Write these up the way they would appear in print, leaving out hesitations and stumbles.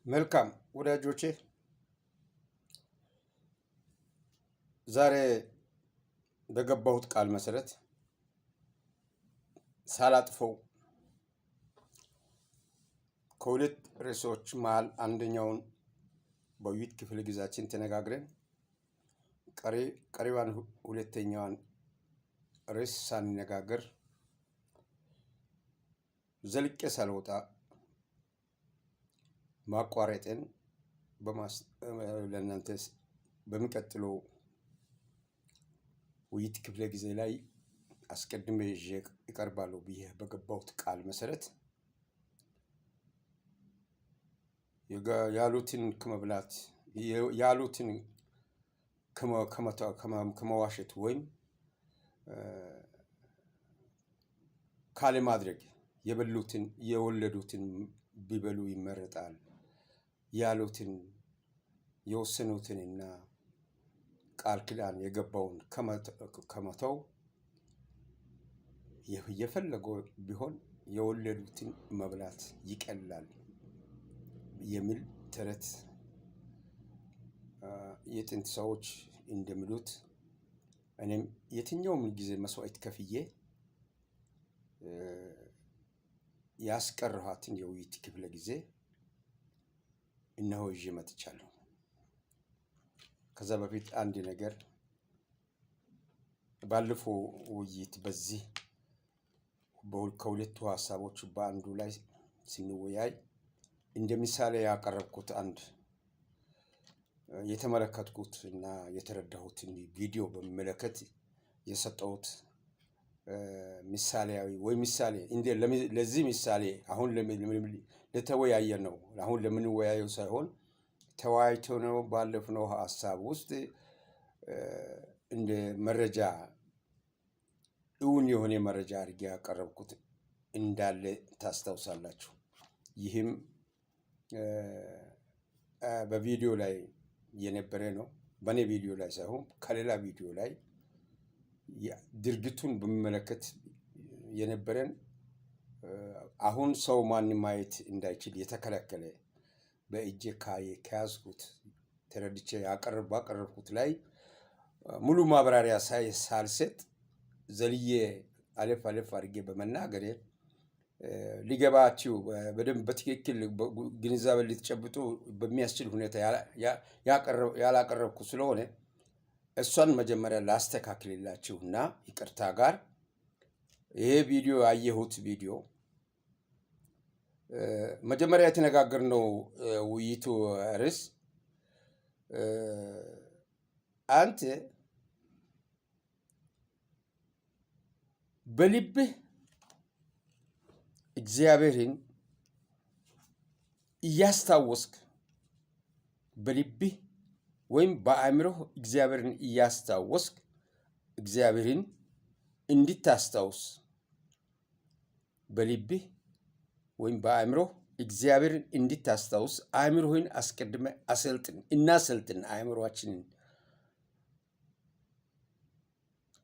መልካም ወዳጆቼ ዛሬ በገባሁት ቃል መሰረት ሳላጥፈው ከሁለት ርዕሶች መሃል አንደኛውን በውይይት ክፍለ ጊዜያችን ተነጋግረን ቀሪዋን ሁለተኛዋን ርዕስ ሳንነጋገር ዘልቄ ሳልወጣ ማቋረጥን ለእናንተ በሚቀጥለው ውይይት ክፍለ ጊዜ ላይ አስቀድሜ ይዤ እቀርባለሁ ብዬ በገባሁት ቃል መሰረት ያሉትን ከመብላት ያሉትን ከመዋሸት ወይም ካለማድረግ የበሉትን የወለዱትን ቢበሉ ይመረጣል ያሉትን የወሰኑትንና ቃል ኪዳን የገባውን ከመተው የፈለገው ቢሆን የወለዱትን መብላት ይቀላል የሚል ተረት የጥንት ሰዎች እንደሚሉት እኔም የትኛውም ጊዜ መስዋዕት ከፍዬ ያስቀረኋትን የውይይት ክፍለ ጊዜ እነሆ ይዤ መጥቻለሁ። ከዛ በፊት አንድ ነገር ባለፈው ውይይት በዚህ ከሁለቱ ሀሳቦች በአንዱ ላይ ስንወያይ እንደ ምሳሌ ያቀረብኩት አንድ የተመለከትኩት እና የተረዳሁትን ቪዲዮ በሚመለከት የሰጠሁት ምሳሌያዊ ወይ ምሳሌ ለዚህ ምሳሌ አሁን ለተወያየ ነው። አሁን ለምንወያየው ሳይሆን ተወያይቶ ነው ባለፍነው ሀሳብ ውስጥ እንደ መረጃ እውን የሆነ መረጃ አድርጌ ያቀረብኩት እንዳለ ታስታውሳላችሁ። ይህም በቪዲዮ ላይ የነበረ ነው። በእኔ ቪዲዮ ላይ ሳይሆን ከሌላ ቪዲዮ ላይ ድርጊቱን በሚመለከት የነበረን አሁን ሰው ማንም ማየት እንዳይችል የተከለከለ በእጄ ከያዝኩት ተረድቼ ባቀረብኩት ላይ ሙሉ ማብራሪያ ሳልሰጥ ዘልዬ አለፍ አድርጌ በመናገሬ ሊገባችሁ በደንብ በትክክል ግንዛቤ ልትጨብጡ በሚያስችል ሁኔታ ያላቀረብኩ ስለሆነ እሷን መጀመሪያ ላስተካክልላችሁና ይቅርታ ጋር ይሄ ቪዲዮ ያየሁት ቪዲዮ መጀመሪያ የተነጋገርነው ውይይቱ ርዕስ አንተ በልብህ እግዚአብሔርን እያስታወስክ በልብህ ወይም በአእምሮህ እግዚአብሔርን እያስታወስክ እግዚአብሔርን እንድታስታውስ በልብህ ወይም በአእምሮህ እግዚአብሔርን እንድታስታውስ አእምሮህን አስቀድመ እናሰልጥን።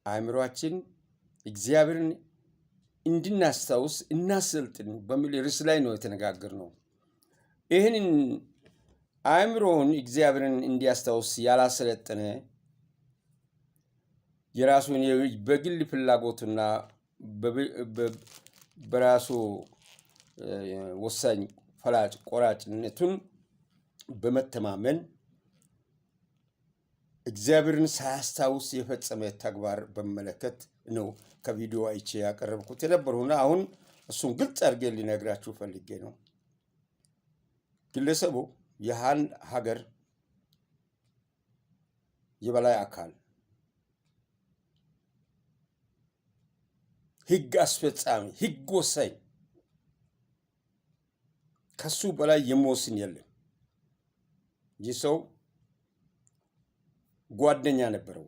አእምሮአችን እግዚአብሔርን እንድናስታውስ እናሰልጥን በሚል ርዕስ ላይ ነው የተነጋገርነው። ይህንን አእምሮውን እግዚአብሔርን እንዲያስታውስ ያላሰለጠነ የራሱን በግል ፍላጎቱና በራሱ ወሳኝ ፈላጭ ቆራጭነቱን በመተማመን እግዚአብሔርን ሳያስታውስ የፈጸመ ተግባር በመለከት ነው ከቪዲዮ አይቼ ያቀረብኩት የነበረውና አሁን እሱን ግልጽ አድርጌ ሊነግራችሁ ፈልጌ ነው። ግለሰቡ የአንድ ሀገር የበላይ አካል ህግ አስፈጻሚ፣ ህግ ወሳኝ፣ ከሱ በላይ የሚወስን የለም። ይህ ሰው ጓደኛ ነበረው።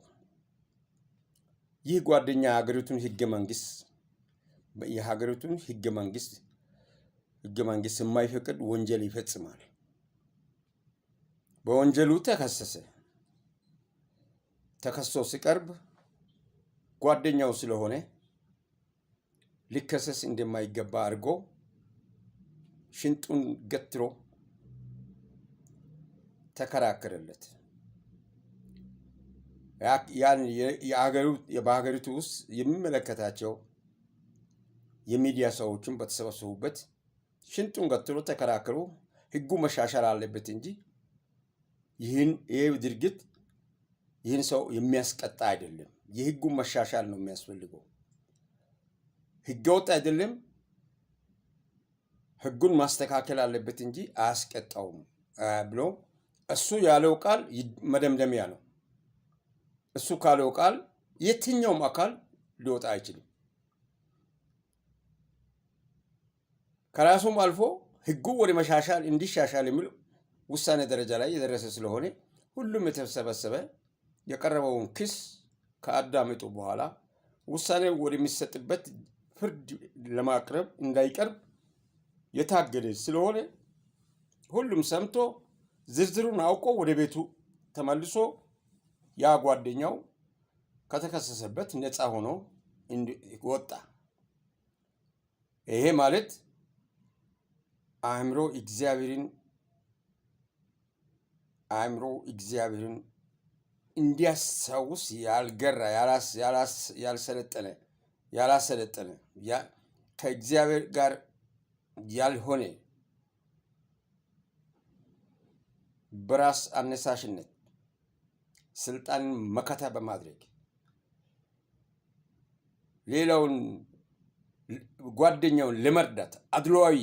ይህ ጓደኛ የሀገሪቱን ህገ መንግስት የማይፈቅድ ወንጀል ይፈጽማል። በወንጀሉ ተከሶ ሲቀርብ ጓደኛው ስለሆነ ሊከሰስ እንደማይገባ አድርጎ ሽንጡን ገትሮ ተከራከረለት። ያን በሀገሪቱ ውስጥ የሚመለከታቸው የሚዲያ ሰዎችን በተሰበሰቡበት ሽንጡን ገትሮ ተከራክሮ ህጉ መሻሻል አለበት እንጂ ይህ ድርጊት ይህን ሰው የሚያስቀጣ አይደለም። የህጉን መሻሻል ነው የሚያስፈልገው። ህገወጥ አይደለም፣ ህጉን ማስተካከል አለበት እንጂ አያስቀጣውም ብሎ እሱ ያለው ቃል መደምደሚያ ነው። እሱ ካለው ቃል የትኛውም አካል ሊወጣ አይችልም። ከራሱም አልፎ ህጉ ወደ መሻሻል እንዲሻሻል የሚል ውሳኔ ደረጃ ላይ የደረሰ ስለሆነ ሁሉም የተሰበሰበ የቀረበውን ክስ ከአዳመጡ በኋላ ውሳኔ ወደሚሰጥበት ፍርድ ለማቅረብ እንዳይቀርብ የታገደ ስለሆነ ሁሉም ሰምቶ ዝርዝሩን አውቆ ወደ ቤቱ ተመልሶ ያ ጓደኛው ከተከሰሰበት ነፃ ሆኖ ወጣ። ይሄ ማለት አእምሮ እግዚአብሔርን እንዲያስታውስ ያልገራ ያላሰለጠነ ከእግዚአብሔር ጋር ያልሆነ በራስ አነሳሽነት ስልጣንን መከታ በማድረግ ሌላውን ጓደኛውን ለመርዳት አድሏዊ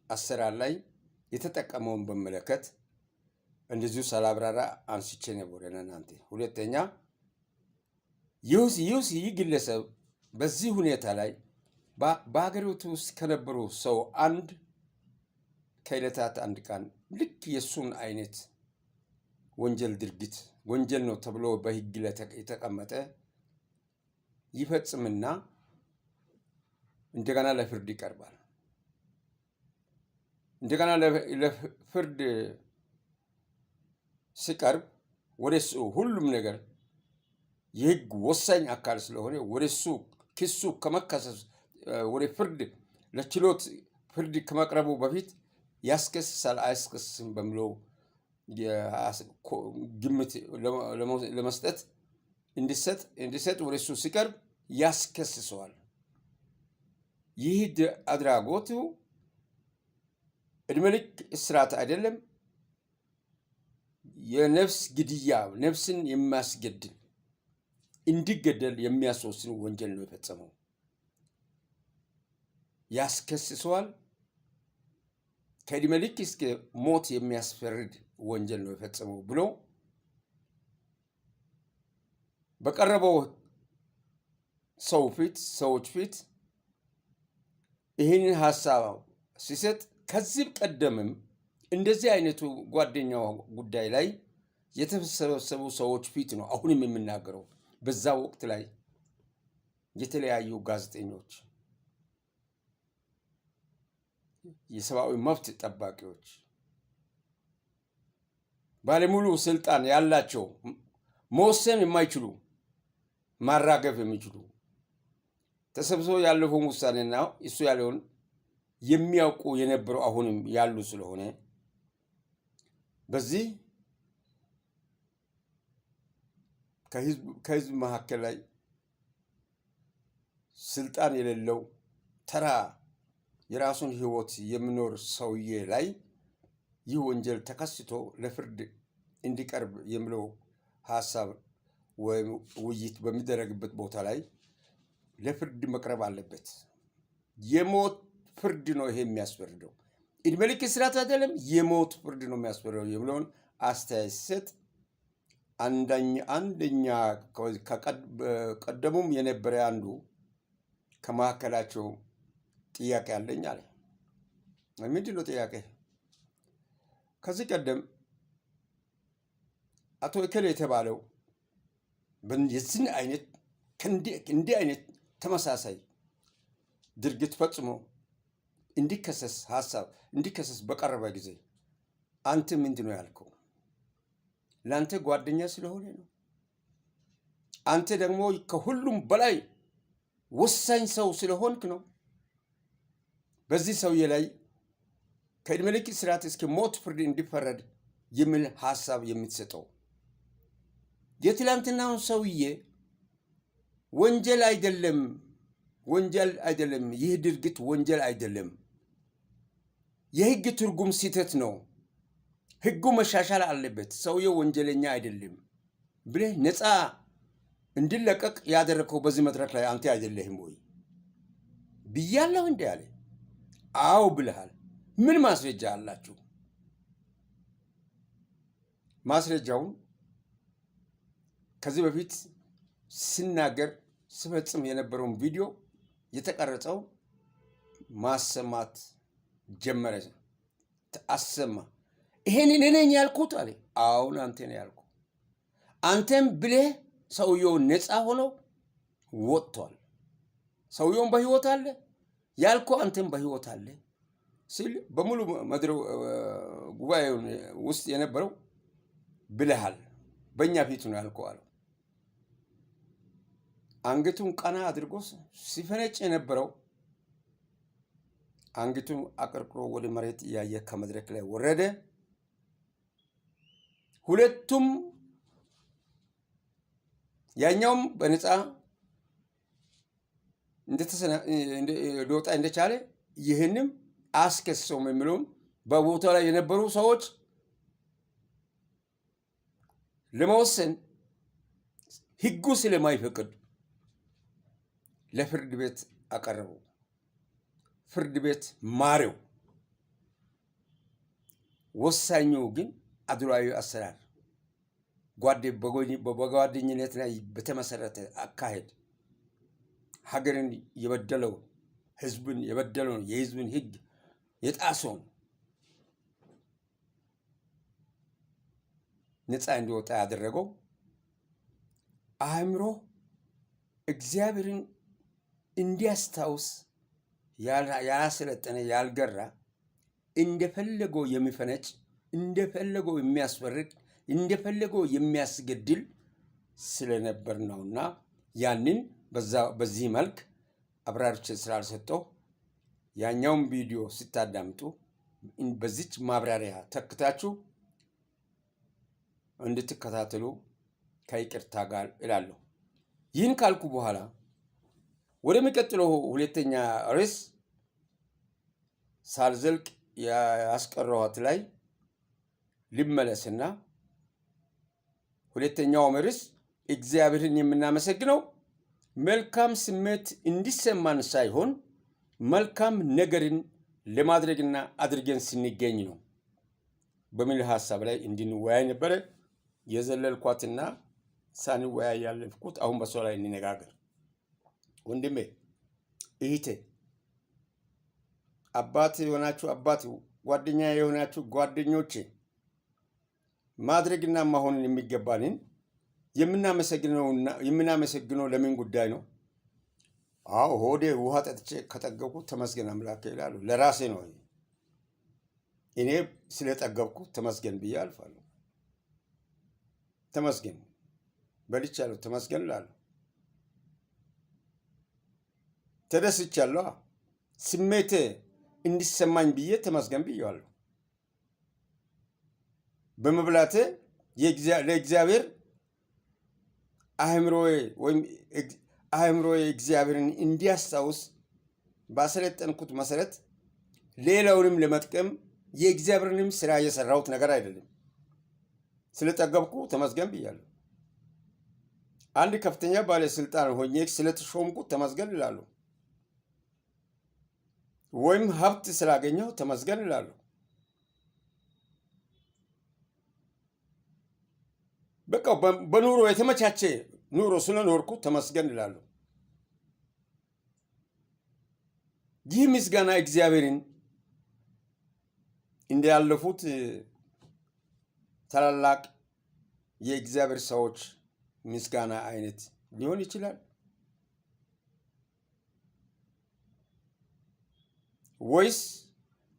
አሰራር ላይ የተጠቀመውን በመለከት እንደዚሁ ሳላብራራ አንስቼ ነበር እናንተ። ሁለተኛ ይህ ግለሰብ በዚህ ሁኔታ ላይ በሀገሪቱ ውስጥ ከነበሩ ሰው ከዕለታት አንድ ቀን ልክ የእሱን አይነት ወንጀል ድርጊት ወንጀል ነው ተብሎ በሕግ ላይ የተቀመጠ ይፈጽምና እንደገና ለፍርድ ይቀርባል። እንደገና ለፍርድ ሲቀርብ ወደሱ ሁሉም ነገር የሕግ ወሳኝ አካል ስለሆነ ወደሱ ክሱ ከመከሰስ ወደ ፍርድ ለችሎት ፍርድ ከመቅረቡ በፊት ያስከስሳል አያስከስስም በሚለው ግምት ለመስጠት እንዲሰጥ ወደሱ ሲቀርብ ያስከስሰዋል። ይህ አድራጎቱ ዕድሜ ልክ እስራት አይደለም፣ የነፍስ ግድያ ነፍስን የሚያስገድል እንዲገደል የሚያስወስን ወንጀል ነው የፈጸመው። ያስከስሰዋል። ከዕድሜ ልክ እስከ ሞት የሚያስፈርድ ወንጀል ነው የፈጸመው ብሎ በቀረበው ሰዎች ፊት ይህንን ሀሳብ ሲሰጥ ከዚህ ቀደምም እንደዚህ አይነቱ ጓደኛው ጉዳይ ላይ የተሰበሰቡ ሰዎች ፊት ነው አሁንም የምናገረው። በዛ ወቅት ላይ የተለያዩ ጋዜጠኞች፣ የሰብአዊ መብት ጠባቂዎች፣ ባለሙሉ ስልጣን ያላቸው መወሰን የማይችሉ ማራገፍ የሚችሉ ተሰብስበው ያለፈውን ውሳኔና እሱ ያለውን የሚያውቁ የነበሩ አሁንም ያሉ ስለሆነ በዚህ ከህዝብ መካከል ላይ ስልጣን የሌለው ተራ የራሱን ህይወት የሚኖር ሰውዬ ላይ ይህ ወንጀል ተከስቶ ለፍርድ እንዲቀርብ የሚለው ሀሳብ ወይም ውይይት በሚደረግበት ቦታ ላይ ለፍርድ መቅረብ አለበት። የሞት ፍርድ ነው ይሄ የሚያስፈርደው። ዕድሜ ልክ እስራት አይደለም፣ የሞት ፍርድ ነው የሚያስፈርደው የሚለውን አስተያየት ሲሰጥ አንደኛ ቀደሙም የነበረ አንዱ ከመካከላቸው ጥያቄ አለኝ አለ። ምንድን ነው ጥያቄ? ከዚህ ቀደም አቶ እከሌ የተባለው የዚህን አይነት እንዲህ አይነት ተመሳሳይ ድርጊት ፈጽሞ እንዲከሰስ በቀረበ ጊዜ አንተ ምንድን ነው ያልከው? ለአንተ ጓደኛ ስለሆነ ነው። አንተ ደግሞ ከሁሉም በላይ ወሳኝ ሰው ስለሆንክ ነው። በዚህ ሰውዬ ላይ ከዕድሜ ልክ እስራት እስከ ሞት ፍርድ እንዲፈረድ የሚል ሐሳብ የምትሰጠው? የትላንትናውን ሰውዬ ወንጀል አይደለም፣ ወንጀል አይደለም፣ ይህ ድርጊት ወንጀል አይደለም፣ የህግ ትርጉም ስህተት ነው፣ ህጉ መሻሻል አለበት፣ ሰውየው ወንጀለኛ አይደለም ብለህ ነፃ እንዲለቀቅ ያደረከው በዚህ መድረክ ላይ አንተ አይደለህም ወይ ብያለሁ እንዴ አለ። አዎ ብለሃል። ምን ማስረጃ አላችሁ? ማስረጃውን ከዚህ በፊት ሲናገር ስፈጽም የነበረውን ቪዲዮ የተቀረጸው ማሰማት ጀመረ። አሰማ። ይሄን እኔ ነኝ ያልኩት አለ። አሁን አንተ ነህ ያልኩ። አንተም ብለህ ሰውየው ነፃ ሆኖ ወጥቷል። ሰውየውን በህይወት አለ ያልኩ፣ አንተም በህይወት አለ ሲል በሙሉ መድረው ጉባኤው ውስጥ የነበረው ብለሃል። በእኛ ፊት ነው ያልከው አለው። አንገቱን ቀና አድርጎ ሲፈነጭ የነበረው አንገቱን አቀርቅሮ ወደ መሬት እያየ ከመድረክ ላይ ወረደ። ሁለቱም ያኛውም በነፃ ሊወጣ እንደቻለ ይህንም አስከሰውም የሚለውን በቦታው ላይ የነበሩ ሰዎች ለመወሰን ህጉ ስለማይፈቅድ ለፍርድ ቤት አቀረቡ። ፍርድ ቤት ማረው። ወሳኙ ግን አድሏዊ አሰራር በጓደኝነት ላይ በተመሰረተ አካሄድ ሀገርን የበደለው ህዝብን የበደለው የህዝብን ህግ የጣሰውን ነፃ እንዲወጣ ያደረገው አእምሮ እግዚአብሔርን እንዲያስታውስ ያላሰለጠነ ያልገራ እንደፈለገው የሚፈነጭ እንደፈለገው የሚያስፈርድ እንደፈለገው የሚያስገድል ስለነበር ነውና ያንን በዚህ መልክ አብራርቼ ስላልሰጠው ያኛውን ቪዲዮ ስታዳምጡ በዚች ማብራሪያ ተክታችሁ እንድትከታተሉ ከይቅርታ ጋር እላለሁ። ይህን ካልኩ በኋላ ወደሚቀጥለው ሁለተኛ ርዕስ ሳልዘልቅ ያስቀረኋት ላይ ልመለስና ሁለተኛው ርዕስ እግዚአብሔርን የምናመሰግነው መልካም ስሜት እንዲሰማን ሳይሆን መልካም ነገርን ለማድረግና አድርገን ስንገኝ ነው በሚል ሐሳብ ላይ እንድንወያይ ነበረ የዘለልኳትና ሳንወያይ ያለፍኩት። አሁን በሷ ላይ እንነጋገር። ወንድሜ እህቴ፣ አባት የሆናችሁ አባት፣ ጓደኛ የሆናችሁ ጓደኞቼ፣ ማድረግና መሆንን የሚገባንን የምናመሰግነው ለምን ጉዳይ ነው? አዎ ሆዴ ውሃ ጠጥቼ ከጠገብኩ ተመስገን አምላክ ይላሉ። ለራሴ ነው። እኔ ስለጠገብኩ ተመስገን ብዬ አልፋለሁ። ተመስገን በልቻለሁ፣ ተመስገን እላለሁ። ተደስቻለሁ፣ ስሜቴ እንዲሰማኝ ብዬ ተመስገን ብዬዋለሁ። በመብላቴ ለእግዚአብሔር አእምሮዬ እግዚአብሔርን እንዲያስታውስ ባሰለጠንኩት መሰረት ሌላውንም ለመጥቀም የእግዚአብሔርንም ስራ የሰራሁት ነገር አይደለም። ስለጠገብኩ ተመስገን ብያለሁ። አንድ ከፍተኛ ባለስልጣን ሆኜ ስለተሾምኩ ተመስገን እላለሁ። ወይም ሀብት ስላገኘሁ ተመስገን እላለሁ። በቃ በኑሮ የተመቻቸ ኑሮ ስለኖርኩ ተመስገን እላለሁ። ይህ ምስጋና እግዚአብሔርን እንዳለፉት ታላላቅ የእግዚአብሔር ሰዎች ምስጋና አይነት ሊሆን ይችላል ወይስ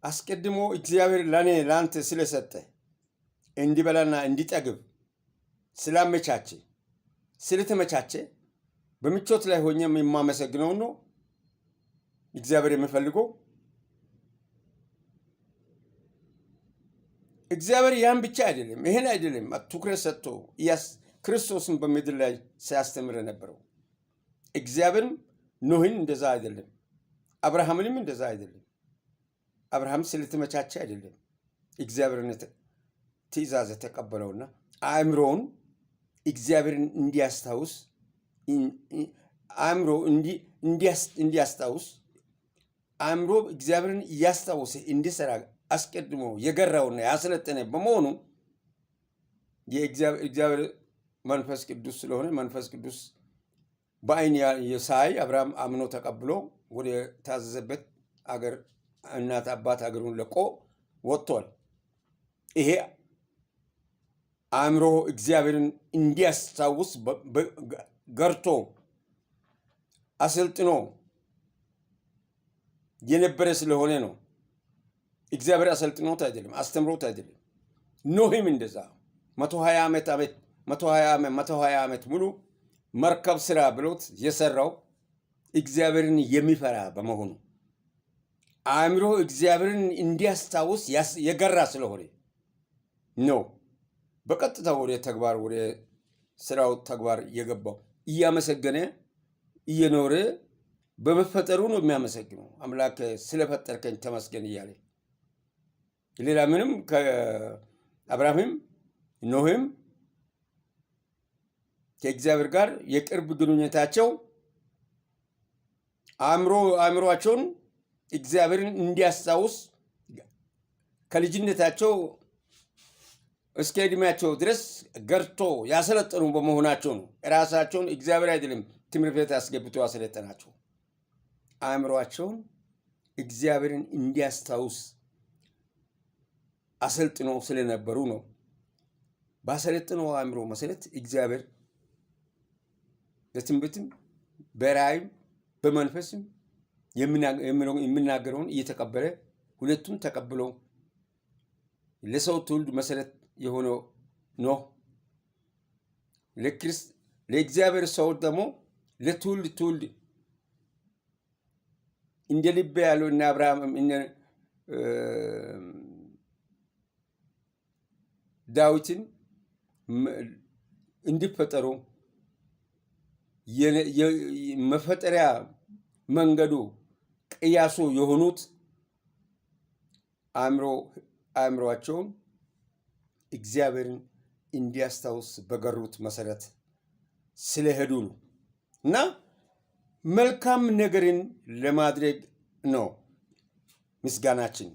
አስቀድሞ እግዚአብሔር ለአንተ ስለሰጠ እንዲበላና እንዲጠግብ ስላመቻቸ ስለተመቻቸ በምቾት ላይ ሆኜ የማመሰግነው ነው እግዚአብሔር የሚፈልገው? እግዚአብሔር ያን ብቻ አይደለም፣ ይሄን አይደለም ትኩረት ሰጥቶ ክርስቶስን በምድር ላይ ሲያስተምር ነበረው። እግዚአብሔርም ኖህን እንደዛ አይደለም፣ አብርሃምንም እንደዛ አይደለም። አብርሃም ስለተመቻቸ አይደለም እግዚአብሔርን ትእዛዝ ተቀበለውና አእምሮውን እግዚአብሔርን እንዲያስታውስ አእምሮ እንዲያስታውስ አእምሮ እግዚአብሔርን እያስታወሰ እንዲሰራ አስቀድሞ የገራውና ያሰለጠነ በመሆኑ የእግዚአብሔር መንፈስ ቅዱስ ስለሆነ መንፈስ ቅዱስ በአይን የሳይ አብርሃም አምኖ ተቀብሎ ወደ ታዘዘበት አገር እናት አባት አገሩን ለቆ ወጥቷል። ይሄ አእምሮ እግዚአብሔርን እንዲያስታውስ ገርቶ አሰልጥኖ የነበረ ስለሆነ ነው። እግዚአብሔር አሰልጥኖት አይደለም፣ አስተምሮት አይደለም። ኖህም እንደዛ 120 ዓመት ሙሉ መርከብ ስራ ብሎት የሰራው እግዚአብሔርን የሚፈራ በመሆኑ አእምሮ እግዚአብሔርን እንዲያስታውስ የገራ ስለሆነ ነው በቀጥታ ወደ ተግባር ወደ ስራው ተግባር የገባው። እያመሰገነ እየኖረ በመፈጠሩ ነው የሚያመሰግነው። አምላክ ስለፈጠርከኝ ተመስገን እያለ ሌላ ምንም ከአብርሃምም ኖህም ከእግዚአብሔር ጋር የቅርብ ግንኙነታቸው አእምሮአቸውን እግዚአብሔርን እንዲያስታውስ ከልጅነታቸው እስከ ዕድሜያቸው ድረስ ገርቶ ያሰለጠኑ በመሆናቸው ነው። ራሳቸውን እግዚአብሔር አይደለም ትምህርት ቤት አስገብቶ ያሰለጠናቸው። አእምሮአቸውን እግዚአብሔርን እንዲያስታውስ አሰልጥኖ ስለነበሩ ነው። ባሰለጥነው አእምሮ መሰረት እግዚአብሔር በትንቢትም በራእይም በመንፈስም የሚናገረውን እየተቀበለ ሁለቱም ተቀብሎ ለሰው ትውልድ መሰረት የሆነው ኖህ ለእግዚአብሔር ሰዎች ደግሞ ለትውልድ እንደ ልብ ያለው እና አብርሃም ዳዊትን እንዲፈጠሩ መፈጠሪያ መንገዱ ቅያሱ የሆኑት አእምሮአቸውን እግዚአብሔርን እንዲያስታውስ በገሩት መሰረት ስለሄዱ ነው እና መልካም ነገርን ለማድረግ ነው ምስጋናችን።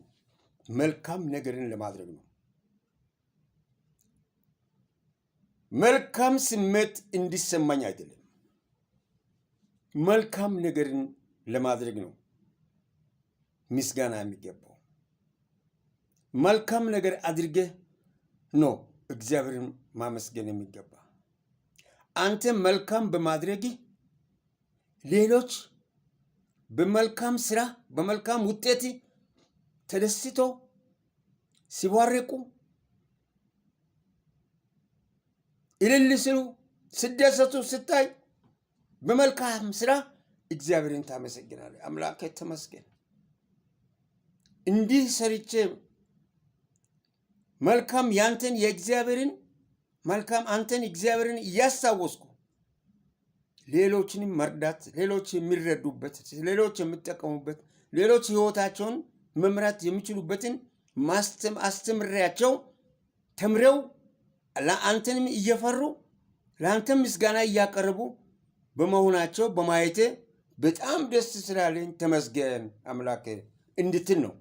መልካም ነገርን ለማድረግ ነው። መልካም ስሜት እንዲሰማኝ አይደለም፣ መልካም ነገርን ለማድረግ ነው ምስጋና የሚገባው። መልካም ነገር አድርገህ ነው እግዚአብሔርን ማመስገን የሚገባ። አንተ መልካም በማድረግ ሌሎች በመልካም ስራ በመልካም ውጤት ተደስቶ ሲባረኩ እልል ሲሉ ሲደሰቱ ስታይ በመልካም ስራ እግዚአብሔርን ታመሰግናለህ። አምላኬ ተመስገን፣ እንዲህ ሰርቼ መልካም ያንተን የእግዚአብሔርን መልካም አንተን እግዚአብሔርን እያስታወስኩ ሌሎችንም መርዳት፣ ሌሎች የሚረዱበት፣ ሌሎች የሚጠቀሙበት፣ ሌሎች ህይወታቸውን መምራት የሚችሉበትን አስተምሬያቸው ተምረው ለአንተንም እየፈሩ ለአንተም ምስጋና እያቀረቡ በመሆናቸው በማየቴ በጣም ደስ ስላለኝ ተመስገን አምላክ እንድትል ነው።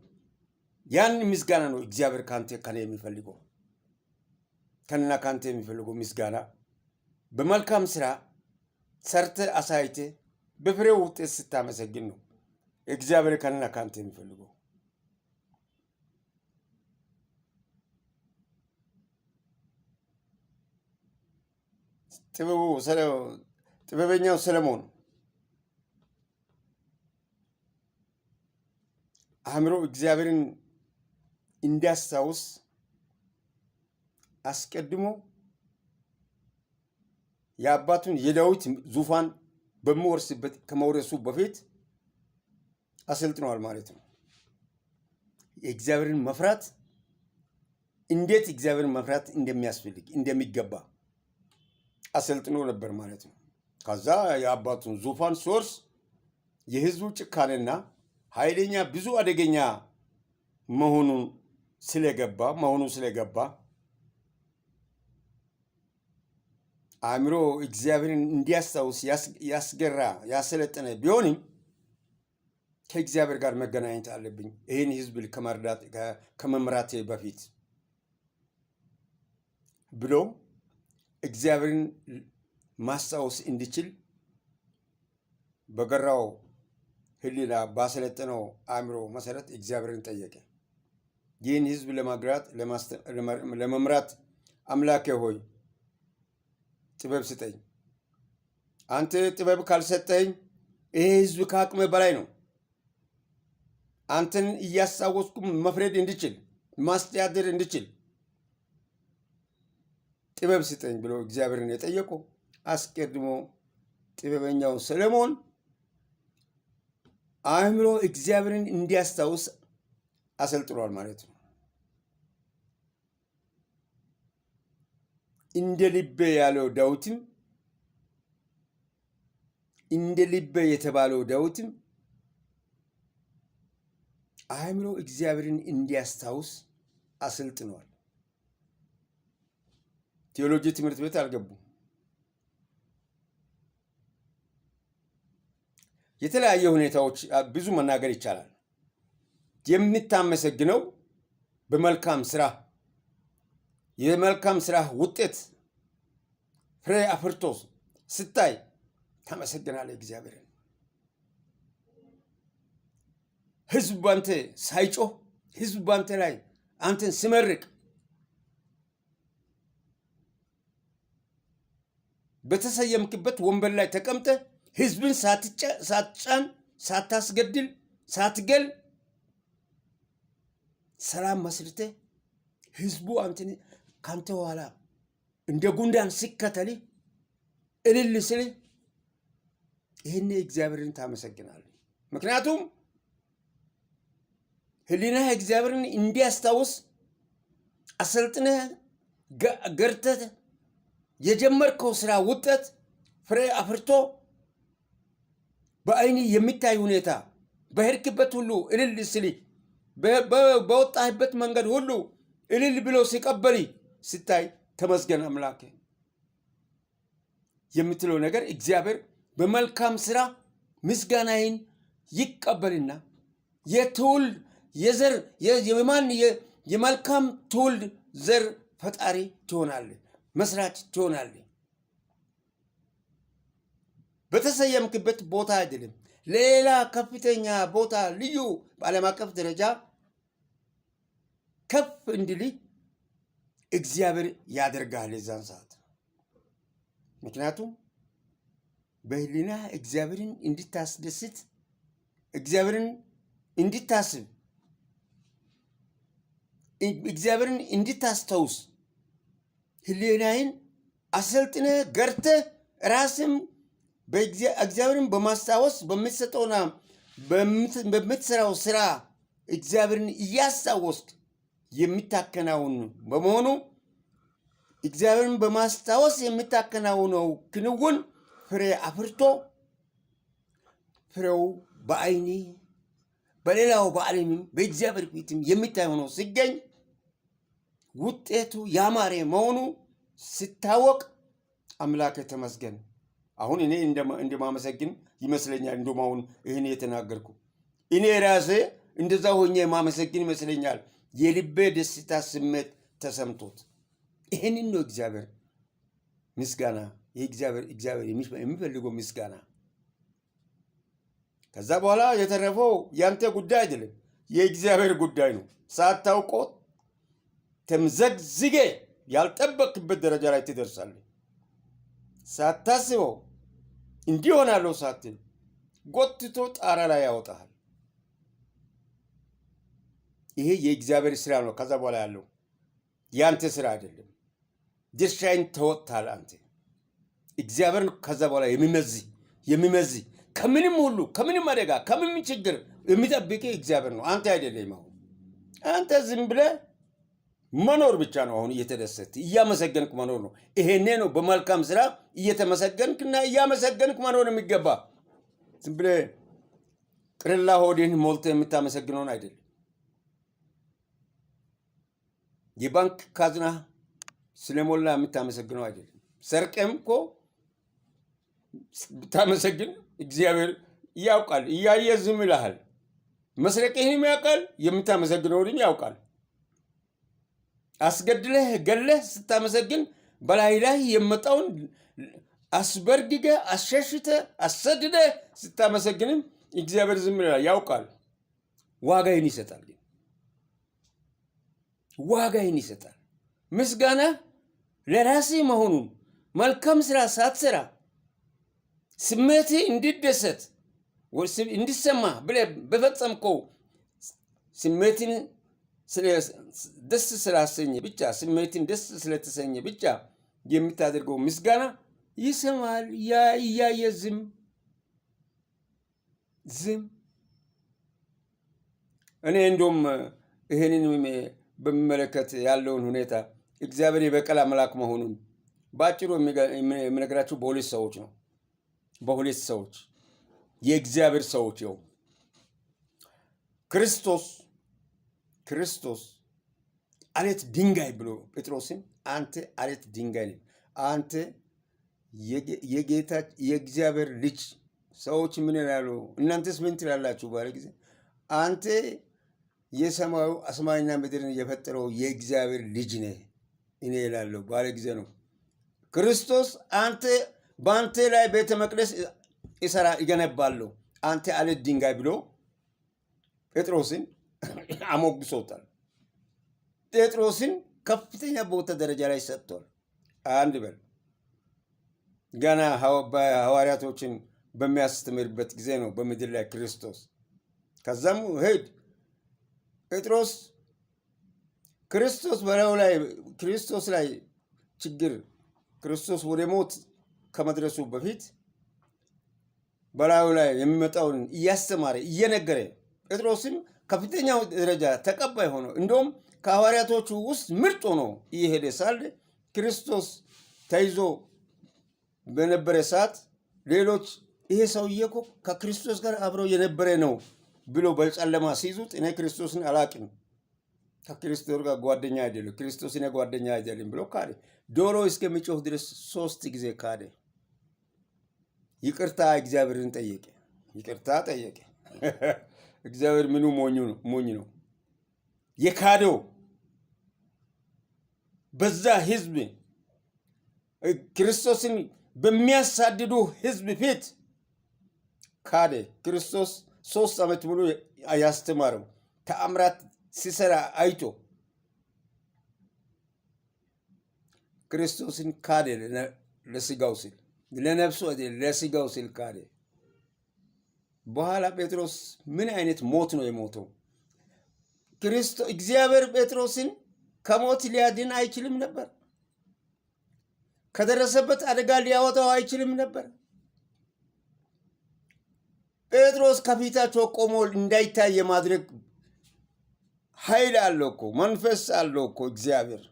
ያን ምስጋና ነው እግዚአብሔር ከኔ የሚፈልገው። ከና ካንተ የሚፈልገው ምስጋና በመልካም ስራ ሰርተ አሳይተ በፍሬው ውጤት ስታመሰግን ነው እግዚአብሔር ከና ካንተ የሚፈልገው። ጥበበኛው ሰለሞን አእምሮ እግዚአብሔርን እንዲያስታውስ አስቀድሞ የአባቱን የዳዊት ዙፋን በመወርስበት ከመውረሱ በፊት አሰልጥነዋል ማለት ነው። የእግዚአብሔርን መፍራት እንዴት እግዚአብሔርን መፍራት እንደሚያስፈልግ እንደሚገባ አሰልጥኖ ነበር ማለት ነው። ከዛ የአባቱን ዙፋን ሶርስ የህዝቡ ጭካኔና ኃይለኛ ብዙ አደገኛ መሆኑ ስለገባ አእምሮ እግዚአብሔርን እንዲያስታውስ ያስገራ ያሰለጠነ ቢሆንም ከእግዚአብሔር ጋር መገናኘት አለብኝ ይህን ህዝብ ከመምራቴ በፊት ብሎ እግዚአብሔርን ማስታወስ እንዲችል በገራው ህሊና ባሰለጠነው አእምሮ መሰረት እግዚአብሔርን ጠየቀ። ይህን ህዝብ ለመምራት አምላኬ ሆይ ጥበብ ስጠኝ። አንተ ጥበብ ካልሰጠኝ ይሄ ህዝብ ከአቅሜ በላይ ነው። አንተን እያስታወስኩ መፍረድ እንድችል ማስተዳደር እንድችል ጥበብ ስጠኝ ብሎ እግዚአብሔርን የጠየቀው አስቀድሞ ጥበበኛው ሰለሞን አእምሮ እግዚአብሔርን እንዲያስታውስ አሰልጥኗል ማለት ነው። እንደ ልቤ ያለው ዳዊትም እንደ ልቤ የተባለው ዳዊትም አእምሮ እግዚአብሔርን እንዲያስታውስ አሰልጥኗል። ቴዎሎጂ ትምህርት ቤት አልገቡም። የተለያየ ሁኔታዎች ብዙ መናገር ይቻላል። የምታመሰግነው በመልካም ስራ የመልካም ስራ ውጤት ፍሬ አፍርቶ ስታይ ታመሰግናለህ እግዚአብሔርን። ህዝብ ባንተ ሳይጮህ ህዝብ ባንተ ላይ አንተን ሲመርቅ በተሰየምክበት ወንበር ላይ ተቀምጠ ህዝብን ሳትጫን ሳታስገድል ሳትገል ሰላም መስርተ ህዝቡ አንተን ካንተ ኋላ እንደ ጉንዳን ሲከተል እልል ሲል ይህን እግዚአብሔርን ታመሰግናለህ። ምክንያቱም ህሊናህ እግዚአብሔርን እንዲያስታውስ አሰልጥነህ ገርተህ የጀመርከው ስራ ውጤት ፍሬ አፍርቶ በአይኒ የሚታይ ሁኔታ በሄድክበት ሁሉ እልል ሲል በወጣህበት መንገድ ሁሉ እልል ብሎ ሲቀበል ስታይ ተመስገን አምላኬ የምትለው ነገር እግዚአብሔር በመልካም ስራ ምስጋናዬን ይቀበልና የትውልድ የዘር የመልካም ትውልድ ዘር ፈጣሪ ትሆናለህ፣ መስራች ትሆናለህ። በተሰየምክበት ቦታ አይደለም ሌላ ከፍተኛ ቦታ ልዩ በዓለም አቀፍ ደረጃ ከፍ እንድል እግዚአብሔር ያደርጋል የዛን ሰዓት። ምክንያቱም በህሊና እግዚአብሔርን እንድታስደስት እግዚአብሔርን እንድታስብ እግዚአብሔርን እንድታስታውስ ህሊናዬን አሰልጥነ ገርተ ራስም እግዚአብሔርን በማስታወስ በምትሰጠውና በምትሰራው ስራ እግዚአብሔርን እያስታወስክ የሚታከናውን በመሆኑ እግዚአብሔርን በማስታወስ የሚታከናውነው ክንውን ፍሬ አፍርቶ ፍሬው በአይኒ በሌላው በዓለምም በእግዚአብሔር ፊትም የሚታይ ሆኖ ሲገኝ ውጤቱ ያማረ መሆኑ ሲታወቅ አምላክ ተመስገን። አሁን እኔ እንደማመሰግን ይመስለኛል። እንደውም አሁን ይህን የተናገርኩ እኔ ራሴ እንደዛ ሆኜ ማመሰግን ይመስለኛል። የልቤ ደስታ ስሜት ተሰምቶት ይህንን ነው እግዚአብሔር ምስጋና እግዚአብሔር የሚፈልገው ምስጋና። ከዛ በኋላ የተረፈው ያንተ ጉዳይ አይደለም፣ የእግዚአብሔር ጉዳይ ነው። ሳታውቀው ተምዘግዝጌ ያልጠበቅበት ደረጃ ላይ ትደርሳለህ። ሳታስበው እንዲሆናለሁ ሳትል ጎትቶ ጣራ ላይ ያወጣሃል። ይሄ የእግዚአብሔር ስራ ነው። ከዛ በኋላ ያለው ያንተ ስራ አይደለም። ድርሻዬን ተወጥተሃል አንተ። እግዚአብሔርን ከዛ በኋላ የሚመዝህ ከምንም ሁሉ ከምንም አደጋ ከምንም ችግር የሚጠብቅ እግዚአብሔር ነው፣ አንተ አይደለም። አሁን አንተ ዝም ብለህ መኖር ብቻ ነው። አሁን እየተደሰት እያመሰገንክ መኖር ነው። ይሄኔ ነው በመልካም ስራ እየተመሰገንክና እያመሰገንክ መኖር የሚገባ። ዝም ብለህ ቅርላ ሆድህን ሞልተህ የምታመሰግነውን አይደለም። የባንክ ካዝና ስለሞላ የምታመሰግነው አይደለም። ሰርቀም እኮ ብታመሰግን እግዚአብሔር ያውቃል፣ እያየ ዝም ይልሃል። መስረቅህንም ያውቃል፣ የምታመሰግነውንም ያውቃል። አስገድለህ ገለህ ስታመሰግን በላይ ላይ የመጣውን አስበርግገህ አሸሽተህ አሰድደህ ስታመሰግንም እግዚአብሔር ዝም ይላል፣ ያውቃል። ዋጋይን ይሰጣል። ዋጋይን ይሰጣል። ምስጋና ለራስህ መሆኑን መልካም ስራ ሳትሰራ ስሜትህ እንዲደሰት እንዲሰማ ብለህ በፈጸምከው ስሜትን ደስ ስላሰኘ ብቻ ስሜትን ደስ ስለተሰኘ ብቻ የምታደርገው ምስጋና ይሰማል። እያየ ዝም እኔ እንደውም ይሄንን በሚመለከት ያለውን ሁኔታ እግዚአብሔር የበቀል አምላክ መሆኑን በአጭሩ የምነግራችሁ በሁለት ሰዎች ነው። በሁለት ሰዎች የእግዚአብሔር ሰዎች ይኸው ክርስቶስ አለት ድንጋይ ብሎ ጴጥሮስን አንተ አለት ድንጋይ ነህ፣ አንተ የእግዚአብሔር ልጅ። ሰዎች ምን ይላሉ? እናንተስ ምን ትላላችሁ ባለ ጊዜ አንተ የሰማዩ ሰማይና ምድርን የፈጠረው የእግዚአብሔር ልጅ ነህ እኔ እላለሁ ባለ ጊዜ ነው። ክርስቶስ አንተ በአንተ ላይ ቤተ መቅደስ ይገነባለሁ አንተ አለት ድንጋይ ብሎ ጴጥሮስን አሞግሶታል። ጴጥሮስን ከፍተኛ ቦታ ደረጃ ላይ ሰጥቷል። አንድ በል ገና ሐዋርያቶችን በሚያስተምርበት ጊዜ ነው በምድር ላይ ክርስቶስ። ከዛም ሄድ ጴጥሮስ ክርስቶስ ላይ ችግር ክርስቶስ ወደ ሞት ከመድረሱ በፊት በላዩ ላይ የሚመጣውን እያስተማረ እየነገረ ጴጥሮስም ከፍተኛው ደረጃ ተቀባይ ሆኖ እንደውም ከሐዋርያቶቹ ውስጥ ምርጥ ሆኖ እየሄደ ሳለ ክርስቶስ ተይዞ በነበረ ሰዓት ሌሎች ይሄ ሰውዬ እኮ ከክርስቶስ ጋር አብረው የነበረ ነው ብሎ በጨለማ ሲይዙት እኔ ክርስቶስን አላቅም፣ ከክርስቶስ ጋር ጓደኛ አይደለም፣ ክርስቶስ እኔ ጓደኛ አይደለም ብሎ ካደ። ዶሮ እስከሚጮህ ድረስ 3 ጊዜ ካደ። ይቅርታ እግዚአብሔርን ጠየቀ። ይቅርታ ጠየቀ። እግዚአብሔር ምኑ ሞኝ ነው የካደው በዛ ህዝብ ክርስቶስን በሚያሳድዱ ህዝብ ፊት ካደ። ክርስቶስ 3 ዓመት ሙሉ ያስተማረው ተአምራት ሲሰራ አይቶ ክርስቶስን ካደ። ለስጋው ሲል ለነፍሱ ለስጋው ሲል ካደ። በኋላ ጴጥሮስ ምን አይነት ሞት ነው የሞተው? እግዚአብሔር ጴጥሮስን ከሞት ሊያድን አይችልም ነበር? ከደረሰበት አደጋ ሊያወጣው አይችልም ነበር? ጴጥሮስ ከፊታቸው ቆሞ እንዳይታይ የማድረግ ኃይል አለው እኮ፣ መንፈስ አለው እኮ እግዚአብሔር።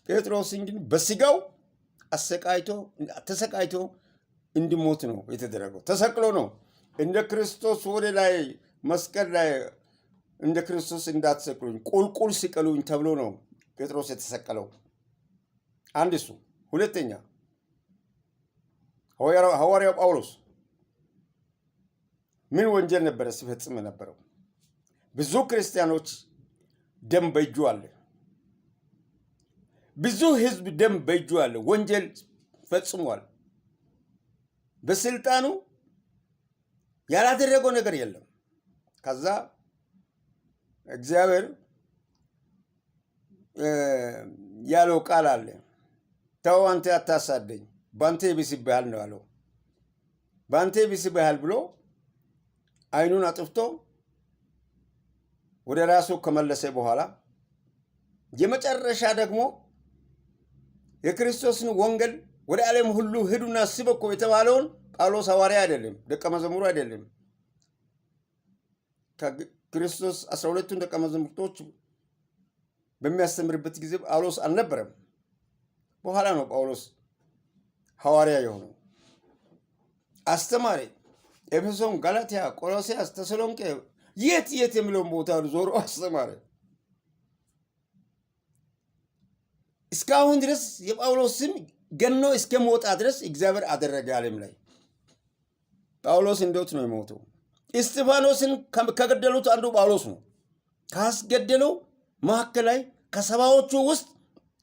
ጴጥሮስን ግን በስጋው ተሰቃይቶ እንዲሞት ነው የተደረገው። ተሰቅሎ ነው። እንደ ክርስቶስ ወደ ላይ መስቀል ላይ እንደ ክርስቶስ እንዳትሰቅሉኝ ቁልቁል ስቀሉኝ ተብሎ ነው ጴጥሮስ የተሰቀለው። አንድ እሱ። ሁለተኛ ሐዋርያው ጳውሎስ ምን ወንጀል ነበረ ሲፈጽም ነበረው? ብዙ ክርስቲያኖች ደም በእጁ አለ። ብዙ ህዝብ ደም በእጁ አለ። ወንጀል ፈጽሟል። በስልጣኑ ያላደረገው ነገር የለም። ከዛ እግዚአብሔር ያለው ቃል አለ። ተው አንተ አታሳደኝ፣ ባንተ ይብስብሃል ነው ያለው። ባንተ ይብስብሃል ብሎ አይኑን አጥፍቶ ወደ ራሱ ከመለሰ በኋላ የመጨረሻ ደግሞ የክርስቶስን ወንጌል ወደ ዓለም ሁሉ ሂዱና ስበኩ የተባለውን ጳውሎስ ሐዋርያ አይደለም፣ ደቀ መዝሙር አይደለም። ክርስቶስ 12ቱን ደቀ መዛሙርቶች በሚያስተምርበት ጊዜ ጳውሎስ አልነበረም። በኋላ ነው ጳውሎስ ሐዋርያ የሆነው። አስተማሪ ኤፌሶን፣ ጋላትያ፣ ቆሎስያስ፣ ተሰሎንቄ የት የሚለውን ቦታ ዞሮ አስተማሪ። እስካሁን ድረስ የጳውሎስ ስም ገኖ እስከ ሞጣ ድረስ እግዚአብሔር አደረገ ዓለም ላይ። ጳውሎስ እንዴት ነው የሞተው? እስጢፋኖስን ከገደሉት አንዱ ጳውሎስ ነው። ካስገደለው መካከል ላይ ከሰባዎቹ ውስጥ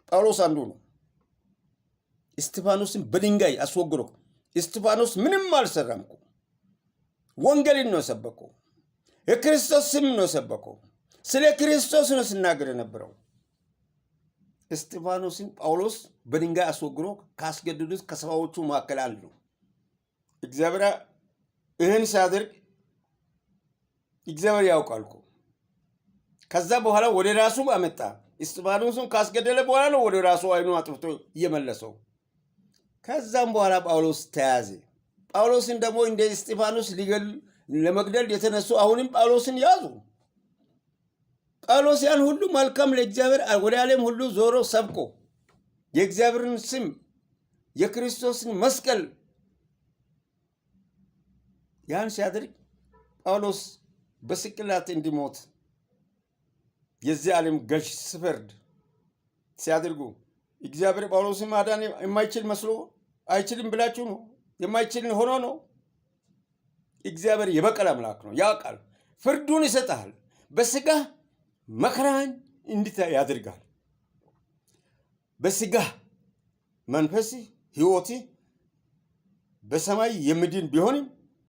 ጳውሎስ አንዱ ነው። እስጢፋኖስን በድንጋይ አስወግሮ፣ እስጢፋኖስ ምንም አልሰራም እኮ ወንጌልን ነው የሰበከው። የክርስቶስ ስም ነው የሰበከው። ስለ ክርስቶስ ነው ሲናገር የነበረው። እስጢፋኖስን ጳውሎስ በድንጋይ አስወግሮ ካስገደሉት ከሰባዎቹ መካከል አንዱ ነው። እግዚአብሔር ይህን ሲያደርግ እግዚአብሔር ያውቃል እኮ። ከዛ በኋላ ወደ ራሱ አመጣ። እስጢፋኖስን ካስገደለ በኋላ ነው ወደ ራሱ አይኑ አጥፍቶ እየመለሰው። ከዛም በኋላ ጳውሎስ ተያዘ። ጳውሎስን ደግሞ እንደ እስጢፋኖስ ለመግደል የተነሱ አሁንም ጳውሎስን ያዙ። ጳውሎስ ያን ሁሉ መልካም ለእግዚአብሔር ወደ ዓለም ሁሉ ዞሮ ሰብኮ የእግዚአብሔርን ስም የክርስቶስን መስቀል ያን ሲያደርግ ጳውሎስ በስቅላት እንዲሞት የዚህ ዓለም ገዥ ሲፈርድ ሲያደርጉ እግዚአብሔር ጳውሎስን ማዳን የማይችል መስሎ አይችልም ብላችሁ ነው? የማይችል ሆኖ ነው? እግዚአብሔር የበቀል አምላክ ነው። ያውቃል። ፍርዱን ይሰጣል። በስጋ መከራን እንድታይ ያደርጋል። በስጋ መንፈስ ሕይወት በሰማይ የምድን ቢሆንም